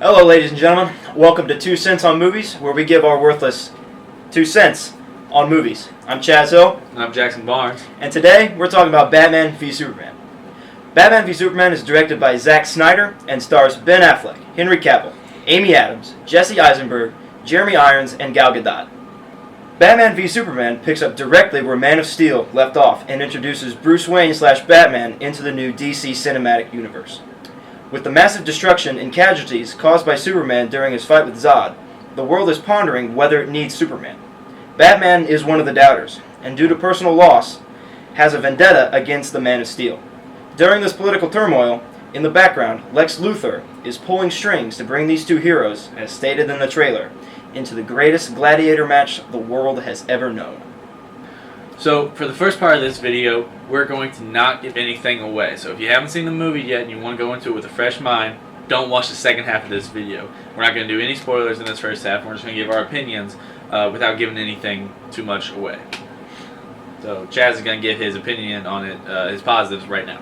Hello, ladies and gentlemen. Welcome to 2 Cents on Movies, where we give our worthless 2 cents on movies. I'm Chaz Hill. And I'm Jackson Barnes. And today, we're talking about Batman v Superman. Batman v Superman is directed by Zack Snyder and stars Ben Affleck, Henry Cavill, Amy Adams, Jesse Eisenberg, Jeremy Irons, and Gal Gadot. Batman v Superman picks up directly where Man of Steel left off and introduces Bruce Wayne/Batman into the new DC Cinematic Universe. With the massive destruction and casualties caused by Superman during his fight with Zod, the world is pondering whether it needs Superman. Batman is one of the doubters, and due to personal loss, has a vendetta against the Man of Steel. During this political turmoil, in the background, Lex Luthor is pulling strings to bring these two heroes, as stated in the trailer, into the greatest gladiator match the world has ever known. So, for the first part of this video, we're going to not give anything away. So if you haven't seen the movie yet and you want to go into it with a fresh mind, don't watch the second half of this video. We're not going to do any spoilers in this first half. We're just going to give our opinions without giving anything too much away. So Chaz is going to give his opinion on it, his positives right now.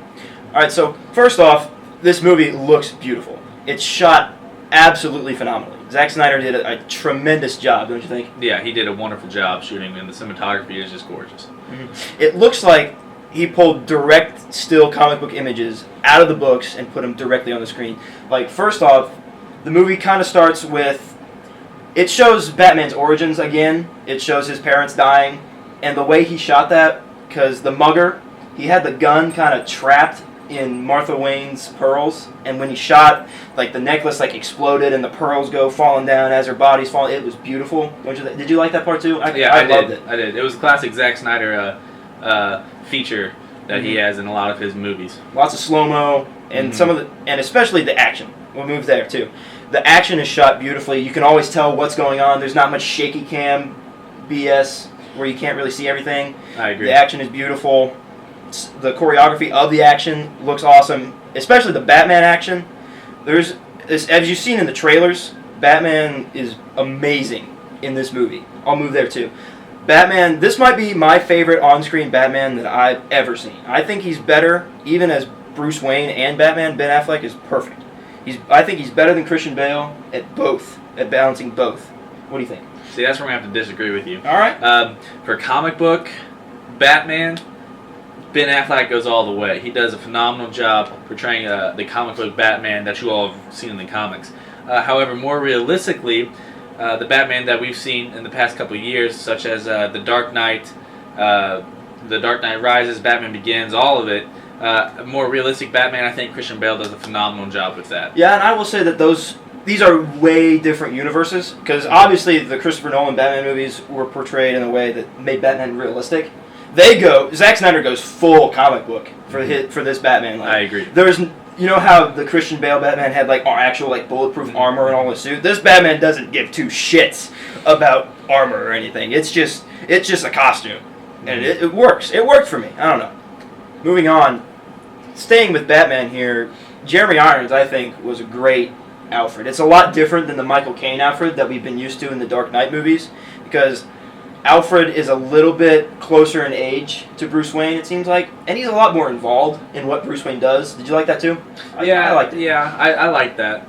Alright, so first off, this movie looks beautiful. It's shot absolutely phenomenally. Zack Snyder did a tremendous job, don't you think? Yeah, he did a wonderful job shooting, and the cinematography is just gorgeous. Mm-hmm. It looks like he pulled direct still comic book images out of the books and put them directly on the screen. Like, first off, the movie kind of starts with... It shows Batman's origins again. It shows his parents dying. And the way he shot that, because the mugger, he had the gun kind of trapped in Martha Wayne's pearls, and when he shot, like, the necklace like exploded and the pearls go falling down as her body's falling. It was beautiful. Did you like that part too? I loved it. I did. It was a classic Zack Snyder feature that he has in a lot of his movies. Lots of slow-mo and and especially the action. We'll move there too. The action is shot beautifully. You can always tell what's going on. There's not much shaky cam BS where you can't really see everything. I agree. The action is beautiful. The choreography of the action looks awesome, especially the Batman action. There's this, as you've seen in the trailers, Batman is amazing in this movie. I'll move there too. Batman, this might be my favorite on-screen Batman that I've ever seen. I think he's better, even as Bruce Wayne and Batman. Ben Affleck is perfect. I think he's better than Christian Bale at balancing both. What do you think? See, that's where I'm going to have to disagree with you. All right. For comic book Batman, Ben Affleck goes all the way. He does a phenomenal job portraying the comic book Batman that you all have seen in the comics. However, more realistically, the Batman that we've seen in the past couple of years, such as The Dark Knight, The Dark Knight Rises, Batman Begins, all of it, more realistic Batman, I think Christian Bale does a phenomenal job with that. Yeah, and I will say that these are way different universes, because obviously the Christopher Nolan Batman movies were portrayed in a way that made Batman realistic. Zack Snyder goes full comic book for this Batman. Like, I agree. You know how the Christian Bale Batman had like actual like bulletproof armor and all the suit? This Batman doesn't give two shits about armor or anything. It's just a costume, and it works. It worked for me. I don't know. Moving on, staying with Batman here, Jeremy Irons I think was a great Alfred. It's a lot different than the Michael Caine Alfred that we've been used to in the Dark Knight movies, because Alfred is a little bit closer in age to Bruce Wayne, it seems like, and he's a lot more involved in what Bruce Wayne does. Did you like that too? I liked it. Yeah, I like that.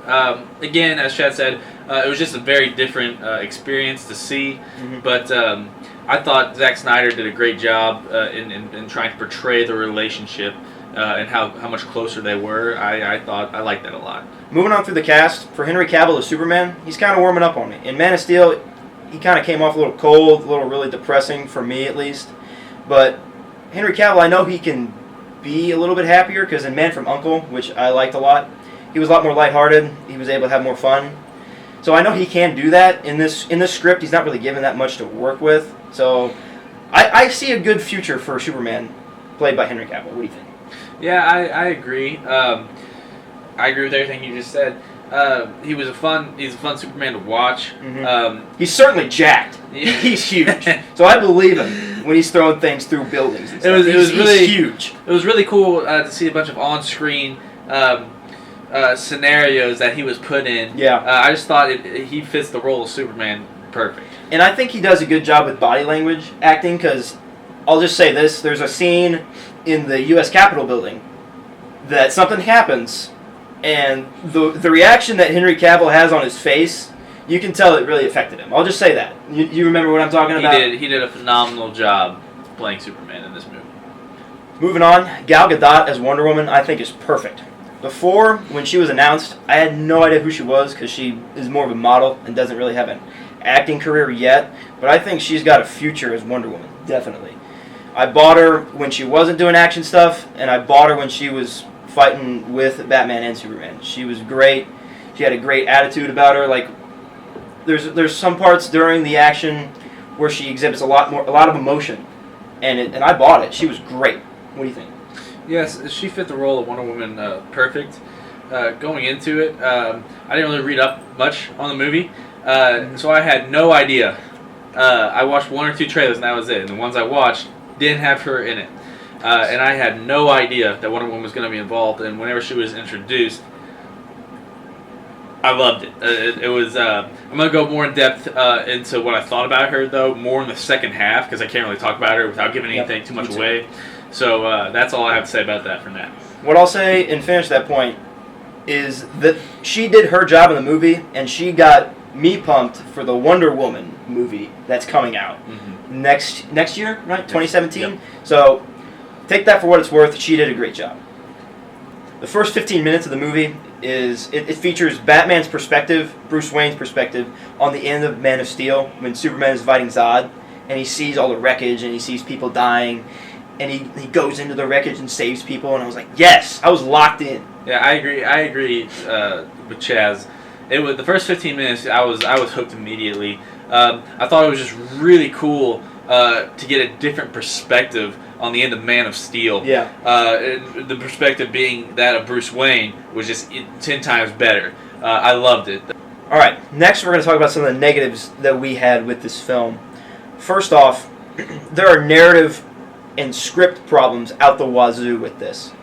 Again, as Chad said, it was just a very different experience to see, but I thought Zack Snyder did a great job in trying to portray the relationship and how much closer they were. I liked that a lot. Moving on through the cast, for Henry Cavill as Superman, he's kind of warming up on me. In Man of Steel, he kind of came off a little cold, a little really depressing, for me at least. But Henry Cavill, I know he can be a little bit happier, because in Man from U.N.C.L.E., which I liked a lot, he was a lot more lighthearted. He was able to have more fun. So I know he can do that. In this script, he's not really given that much to work with. So I see a good future for Superman, played by Henry Cavill. What do you think? Yeah, I agree. I agree with everything you just said. He's a fun Superman to watch. He's certainly jacked. He's huge. So I believe him when he's throwing things through buildings and stuff. He's really huge. It was really cool to see a bunch of on-screen scenarios that he was put in. Yeah. I just thought he fits the role of Superman perfect. And I think he does a good job with body language acting, because I'll just say this. There's a scene in the U.S. Capitol building that something happens and the reaction that Henry Cavill has on his face, you can tell it really affected him. I'll just say that. You remember what I'm talking about? He did a phenomenal job playing Superman in this movie. Moving on, Gal Gadot as Wonder Woman, I think is perfect. Before, when she was announced, I had no idea who she was because she is more of a model and doesn't really have an acting career yet. But I think she's got a future as Wonder Woman, definitely. I bought her when she wasn't doing action stuff, and I bought her when she was fighting with Batman and Superman. She was great. She had a great attitude about her. Like, there's some parts during the action where she exhibits a lot of emotion, and I bought it. She was great. What do you think? Yes, she fit the role of Wonder Woman perfect. Going into it, I didn't really read up much on the movie, so I had no idea. I watched 1 or 2 trailers and that was it. And the ones I watched didn't have her in it. And I had no idea that Wonder Woman was going to be involved. And whenever she was introduced, I loved it. It was. I'm going to go more in depth into what I thought about her, though, more in the second half, because I can't really talk about her without giving anything too much away. So that's all I have to say about that for now. What I'll say and finish that point is that she did her job in the movie, and she got me pumped for the Wonder Woman movie that's coming out next year, right? 2017. Yep. So take that for what it's worth. She did a great job. The first 15 minutes of the movie is it features Batman's perspective, Bruce Wayne's perspective, on the end of Man of Steel when Superman is fighting Zod, and he sees all the wreckage and he sees people dying. And he goes into the wreckage and saves people, and I was like, yes, I was locked in. Yeah, I agree with Chaz. It was the first 15 minutes. I was hooked immediately. I thought it was just really cool to get a different perspective on the end of Man of Steel. Yeah. The perspective being that of Bruce Wayne was just 10 times better. I loved it. All right, next we're going to talk about some of the negatives that we had with this film. First off, there are narrative and script problems out the wazoo with this.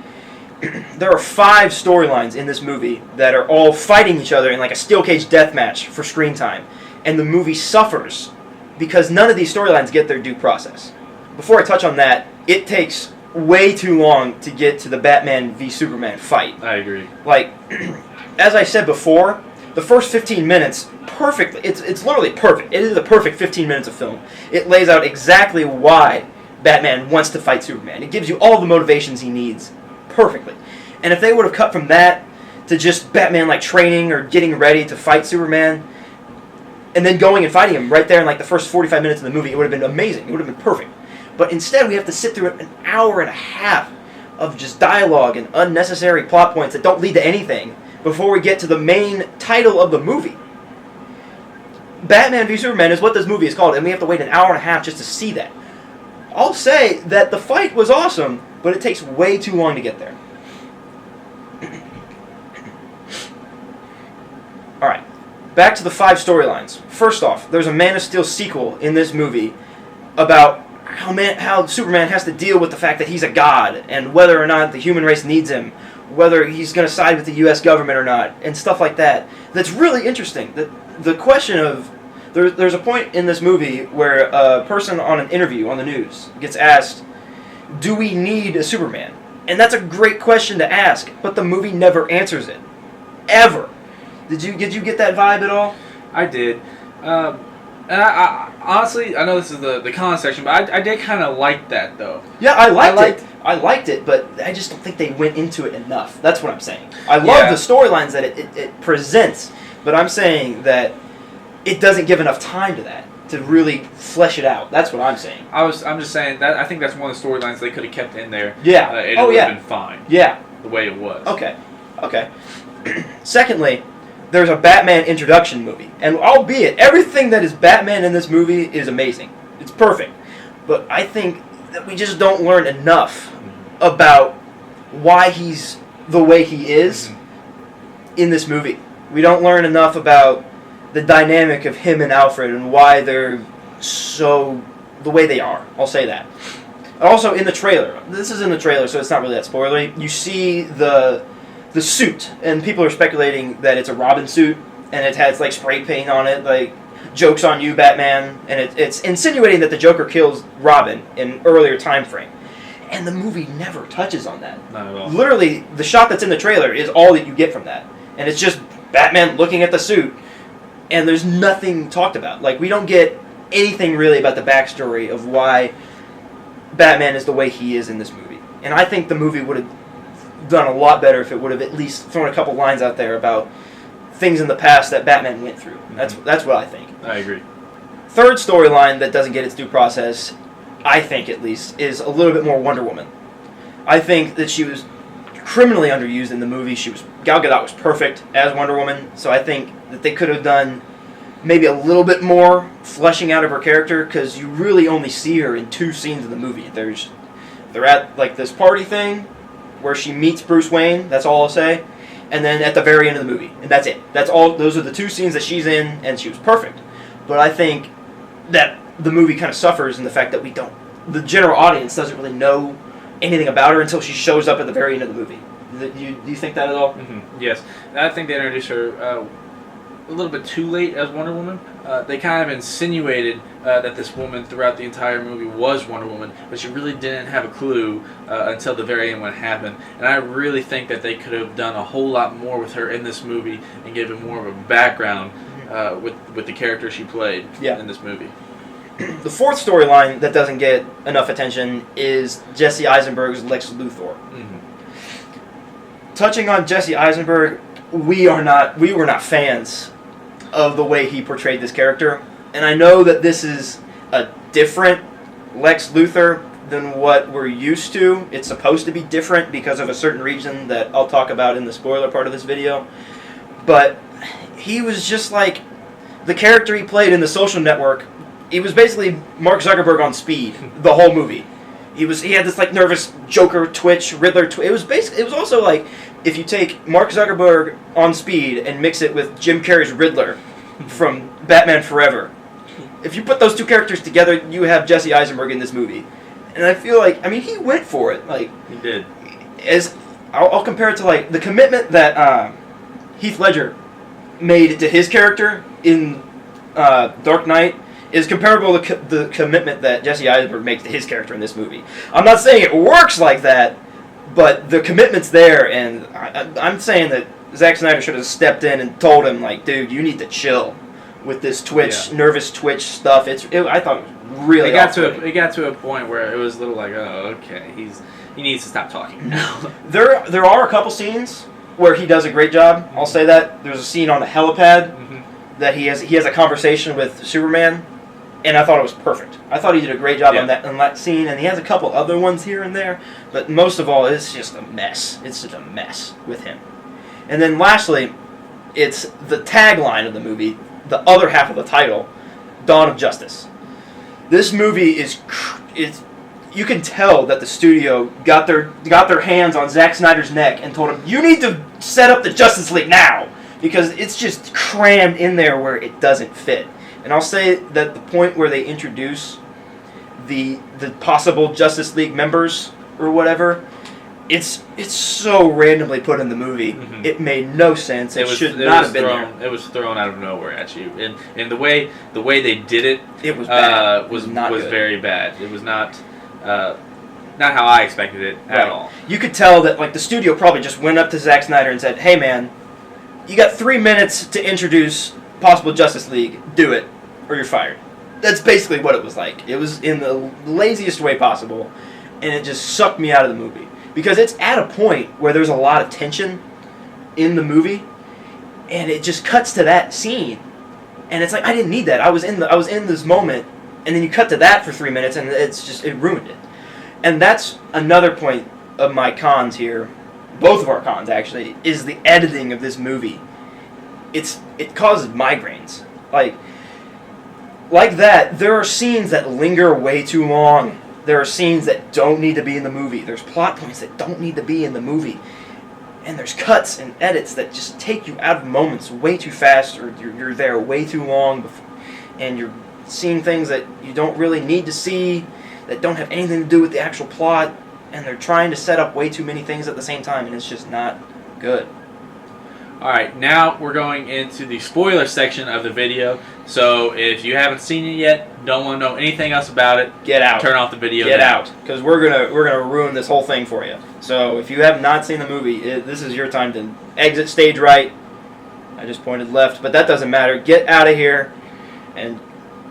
There are 5 storylines in this movie that are all fighting each other in like a steel cage death match for screen time, and the movie suffers because none of these storylines get their due process. Before I touch on that, it takes way too long to get to the Batman v Superman fight. I agree. Like, as I said before, the first 15 minutes, perfectly, it's literally perfect. It is the perfect 15 minutes of film. It lays out exactly why Batman wants to fight Superman. It gives you all the motivations he needs perfectly. And if they would have cut from that to just Batman like training or getting ready to fight Superman and then going and fighting him right there in like the first 45 minutes of the movie, it would have been amazing. It would have been perfect. But instead we have to sit through an hour and a half of just dialogue and unnecessary plot points that don't lead to anything before we get to the main title of the movie. Batman v Superman is what this movie is called, and we have to wait an hour and a half just to see that. I'll say that the fight was awesome, but it takes way too long to get there. Alright, back to the 5 storylines. First off, there's a Man of Steel sequel in this movie about how Superman has to deal with the fact that he's a god, and whether or not the human race needs him, whether he's going to side with the U.S. government or not, and stuff like that. That's really interesting. The question of... There's a point in this movie where a person on an interview on the news gets asked, do we need a Superman? And that's a great question to ask, but the movie never answers it. Ever. Did you get that vibe at all? I did. And I honestly, I know this is the con section, but I did kind of like that, though. Yeah, I liked it, but I just don't think they went into it enough. That's what I'm saying. I love the storylines that it presents, but I'm saying that it doesn't give enough time to that to really flesh it out. That's what I'm saying. I'm just saying that I think that's one of the storylines they could have kept in there. Yeah. It would have been fine. Yeah. The way it was. Okay. Secondly, there's a Batman introduction movie, and albeit everything that is Batman in this movie is amazing. It's perfect. But I think that we just don't learn enough about why he's the way he is in this movie. We don't learn enough about the dynamic of him and Alfred and why they're so the way they are. I'll say that. Also, in the trailer, this is in the trailer, so it's not really that spoilery. You see the suit, and people are speculating that it's a Robin suit, and it has like spray paint on it, like "Joke's on you, Batman," and it's insinuating that the Joker kills Robin in an earlier time frame. And the movie never touches on that. Not at all. Literally, the shot that's in the trailer is all that you get from that. And it's just Batman looking at the suit, and there's nothing talked about. Like, we don't get anything really about the backstory of why Batman is the way he is in this movie. And I think the movie would have done a lot better if it would have at least thrown a couple lines out there about things in the past that Batman went through. That's what I think. I agree. Third storyline that doesn't get its due process, I think at least, is a little bit more Wonder Woman. I think that she was criminally underused in the movie. Gal Gadot was perfect as Wonder Woman, so I think that they could have done maybe a little bit more fleshing out of her character, because you really only see her in 2 scenes in the movie. They're at like this party thing where she meets Bruce Wayne, that's all I'll say, and then at the very end of the movie, and that's it. That's all. Those are the 2 scenes that she's in, and she was perfect. But I think that the movie kind of suffers in the fact that the general audience doesn't really know anything about her until she shows up at the very end of the movie. Do you think that at all? Mm-hmm. Yes. I think they introduced her a little bit too late as Wonder Woman. They kind of insinuated that this woman throughout the entire movie was Wonder Woman, but she really didn't have a clue until the very end when it happened. And I really think that they could have done a whole lot more with her in this movie and given more of a background with the character she played in this movie. The fourth storyline that doesn't get enough attention is Jesse Eisenberg's Lex Luthor. Mm-hmm. Touching on Jesse Eisenberg, we were not fans of the way he portrayed this character, and I know that this is a different Lex Luthor than what we're used to. It's supposed to be different because of a certain reason that I'll talk about in the spoiler part of this video, but he was just like the character he played in The Social Network. He was basically Mark Zuckerberg on speed the whole movie. He had this like nervous Joker twitch, Riddler twitch. It was also like if you take Mark Zuckerberg on speed and mix it with Jim Carrey's Riddler from Batman Forever. If you put those 2 characters together, you have Jesse Eisenberg in this movie. And I feel like, he went for it. Like, He did. I'll compare it to like the commitment that Heath Ledger made to his character in Dark Knight is comparable to the commitment that Jesse Eisenberg makes to his character in this movie. I'm not saying it works like that, but the commitment's there, and I'm saying that Zack Snyder should have stepped in and told him, like, dude, you need to chill with this nervous twitch stuff. I thought it was really It got to a point where it was a little like, oh, okay, he needs to stop talking now. There are a couple scenes where he does a great job. I'll say that. There's a scene on the helipad that he has a conversation with Superman, and I thought it was perfect. I thought he did a great job on that scene, and he has a couple other ones here and there, but most of all, it's just a mess. It's just a mess with him. And then lastly, it's the tagline of the movie, the other half of the title, Dawn of Justice. This movie is you can tell that the studio got their hands on Zack Snyder's neck and told him, you need to set up the Justice League now, because it's just crammed in there where it doesn't fit. And I'll say that the point where they introduce the possible Justice League members or whatever, it's so randomly put in the movie. Mm-hmm. It made no sense. It should not have been there. It was thrown out of nowhere at you, and the way they did it was bad. was good. Very bad. It was not how I expected it at all. You could tell that like the studio probably just went up to Zack Snyder and said, "Hey man, you got 3 minutes to introduce possible Justice League. Do it, or you're fired." That's basically what it was like. It was in the laziest way possible, and it just sucked me out of the movie. Because it's at a point where there's a lot of tension in the movie, and it just cuts to that scene, and it's like I didn't need that. I was in this moment, and then you cut to that for 3 minutes, and it ruined it. And that's another point of my cons here. Both of our cons actually is the editing of this movie. It causes migraines. Like that. There are scenes that linger way too long. There are scenes that don't need to be in the movie. There's plot points that don't need to be in the movie. And there's cuts and edits that just take you out of moments way too fast, or you're there way too long, and you're seeing things that you don't really need to see, that don't have anything to do with the actual plot, and they're trying to set up way too many things at the same time, and it's just not good. Alright, now we're going into the spoiler section of the video. So if you haven't seen it yet, don't want to know anything else about it, Get out. turn off the video. Get now. out, because we're gonna ruin this whole thing for you. So if you have not seen the movie, this is your time to exit stage right. I just pointed left, but that doesn't matter. Get out of here, and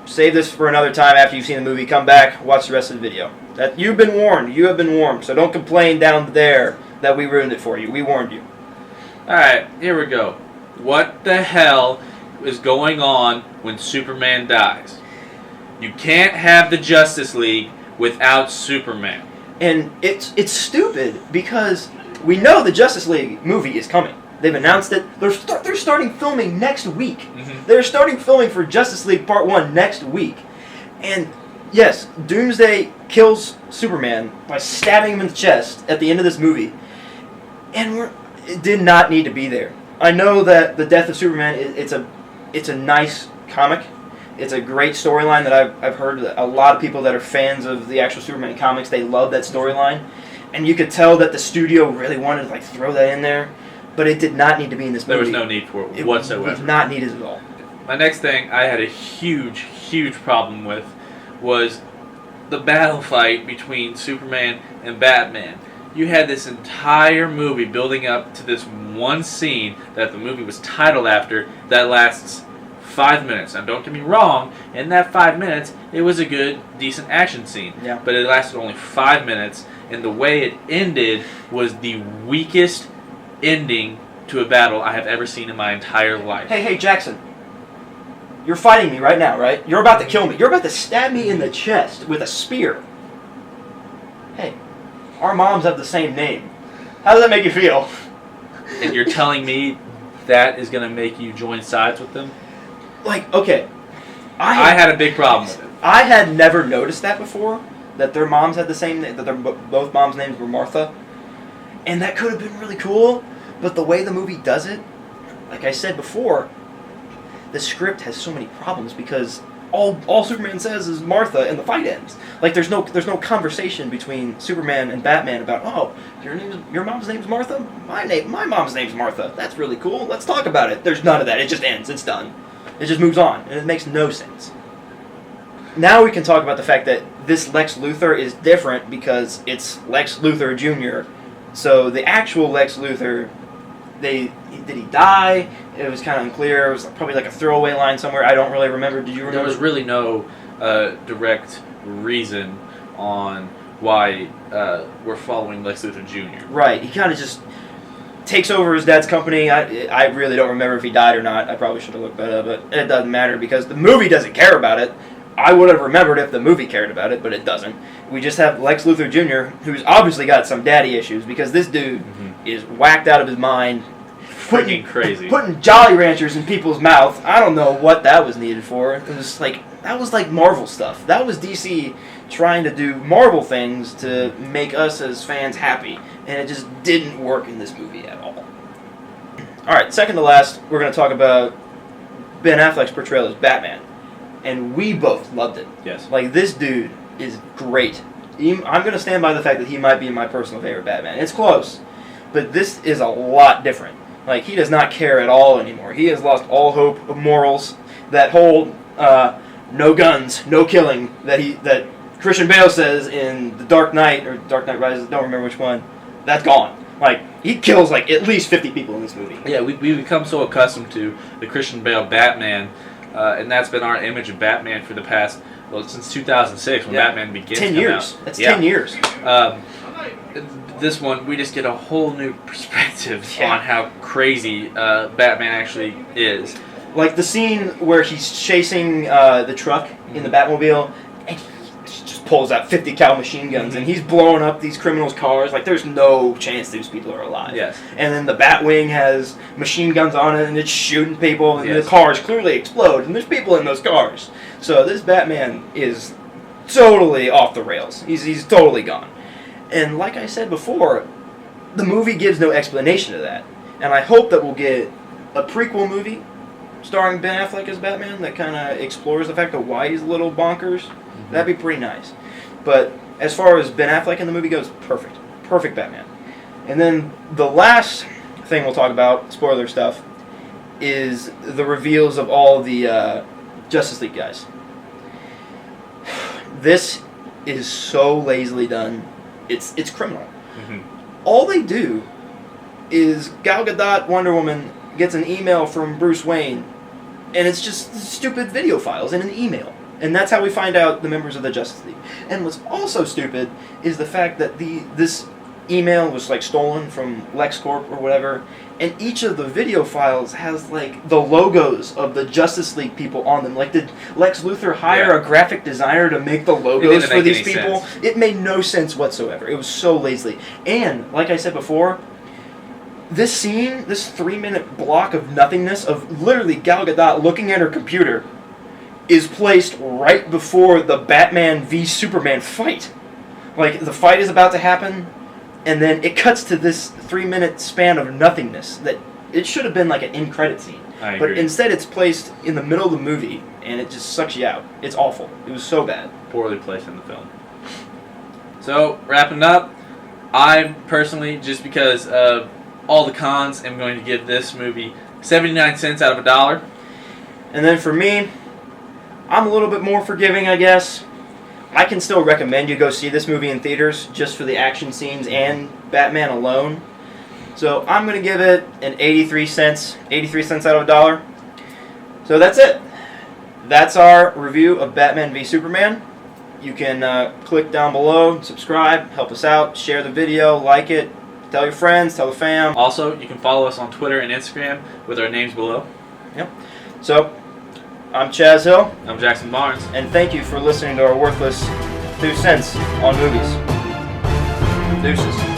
save this for another time after you've seen the movie. Come back, watch the rest of the video. That you've been warned. You have been warned. So don't complain down there that we ruined it for you. We warned you. Alright, here we go. What the hell is going on when Superman dies? You can't have the Justice League without Superman. And it's stupid because we know the Justice League movie is coming. They've announced it. They're starting filming next week. Mm-hmm. They're starting filming for Justice League Part 1 next week. And yes, Doomsday kills Superman by stabbing him in the chest at the end of this movie. And it did not need to be there. I know that the death of Superman, it's a nice comic. It's a great storyline that I've heard a lot of people that are fans of the actual Superman comics, they love that storyline. And you could tell that the studio really wanted to throw that in there. But it did not need to be in this movie. There was no need for it whatsoever. It was not needed at all. My next thing I had a huge problem with was the battle fight between Superman and Batman. You had this entire movie building up to this one scene that the movie was titled after that lasts 5 minutes. Now don't get me wrong, in that 5 minutes it was a good, decent action scene. Yeah. But it lasted only 5 minutes, and the way it ended was the weakest ending to a battle I have ever seen in my entire life. Hey, Jackson. You're fighting me right now, right? You're about to kill me. You're about to stab me in the chest with a spear. Hey, our moms have the same name. How does that make you feel? And you're telling me that is going to make you join sides with them? Okay. I had a big problem with it. I had never noticed that before, that their moms had the same name, that both moms' names were Martha. And that could have been really cool, but the way the movie does it, like I said before, the script has so many problems because all Superman says is Martha and the fight ends. There's no conversation between Superman and Batman about, your mom's name's Martha? My mom's name's Martha. That's really cool. Let's talk about it. There's none of that. It just ends. It's done. It just moves on, and it makes no sense. Now we can talk about the fact that this Lex Luthor is different because it's Lex Luthor Jr., so the actual Lex Luthor, did he die? It was kind of unclear. It was probably a throwaway line somewhere. I don't really remember. Did you remember? There was really no direct reason on why we're following Lex Luthor Jr. Right. He kind of just takes over his dad's company. I really don't remember if he died or not. I probably should have looked that up, but it doesn't matter because the movie doesn't care about it. I would have remembered if the movie cared about it, but it doesn't. We just have Lex Luthor Jr., who's obviously got some daddy issues because this dude is whacked out of his mind. Freaking crazy. Putting Jolly Ranchers in people's mouth. I don't know what that was needed for. It was that was Marvel stuff. That was DC trying to do Marvel things to make us as fans happy. And it just didn't work in this movie at all. Alright, second to last, we're going to talk about Ben Affleck's portrayal as Batman. And we both loved it. Yes. This dude is great. I'm going to stand by the fact that he might be my personal favorite Batman. It's close. But this is a lot different. He does not care at all anymore. He has lost all hope of morals. That whole no guns, no killing that Christian Bale says in The Dark Knight, or Dark Knight Rises, don't remember which one, that's gone. He kills at least 50 people in this movie. Yeah, we become so accustomed to the Christian Bale Batman, and that's been our image of Batman for the past, since 2006 when Batman begins 10 to come years. out. That's 10 years. This one, we just get a whole new perspective on how crazy Batman actually is. The scene where he's chasing the truck in the Batmobile, and he just pulls out 50 cal machine guns, and he's blowing up these criminals' cars. There's no chance these people are alive. Yes. And then the Batwing has machine guns on it, and it's shooting people, and Yes. the cars clearly explode, and there's people in those cars. So this Batman is totally off the rails. He's totally gone. And like I said before, the movie gives no explanation of that. And I hope that we'll get a prequel movie starring Ben Affleck as Batman that kind of explores the fact of why he's a little bonkers. That'd be pretty nice. But as far as Ben Affleck in the movie goes, perfect. Perfect Batman. And then the last thing we'll talk about, spoiler stuff, is the reveals of all the Justice League guys. This is so lazily done. It's criminal. Mm-hmm. All they do is Gal Gadot, Wonder Woman, gets an email from Bruce Wayne, and it's just stupid video files in an email. And that's how we find out the members of the Justice League. And what's also stupid is the fact that this email was like stolen from LexCorp or whatever, and each of the video files has like the logos of the Justice League people on them. Like, did Lex Luthor hire a graphic designer to make the logos for these people? Sense. It made no sense whatsoever. It was so lazily. And like I said before, this scene, this 3-minute block of nothingness of literally Gal Gadot looking at her computer, is placed right before the Batman v Superman fight. Like, the fight is about to happen, and then it cuts to this 3-minute span of nothingness that it should have been like an end-credit scene. I But agree. instead it's placed in the middle of the movie, and it just sucks you out. It's awful. It was so bad. Poorly placed in the film. So, wrapping up, I personally, just because of all the cons, am going to give this movie 79 cents out of $1. And then for me, I'm a little bit more forgiving, I guess. I can still recommend you go see this movie in theaters just for the action scenes and Batman alone. So I'm going to give it an 83 cents. 83 cents out of $1. So that's it. That's our review of Batman v Superman. You can click down below, subscribe, help us out, share the video, like it, tell your friends, tell the fam. Also, you can follow us on Twitter and Instagram with our names below. Yep. So, I'm Chaz Hill. I'm Jackson Barnes. And thank you for listening to our worthless 2 cents on movies. Deuces.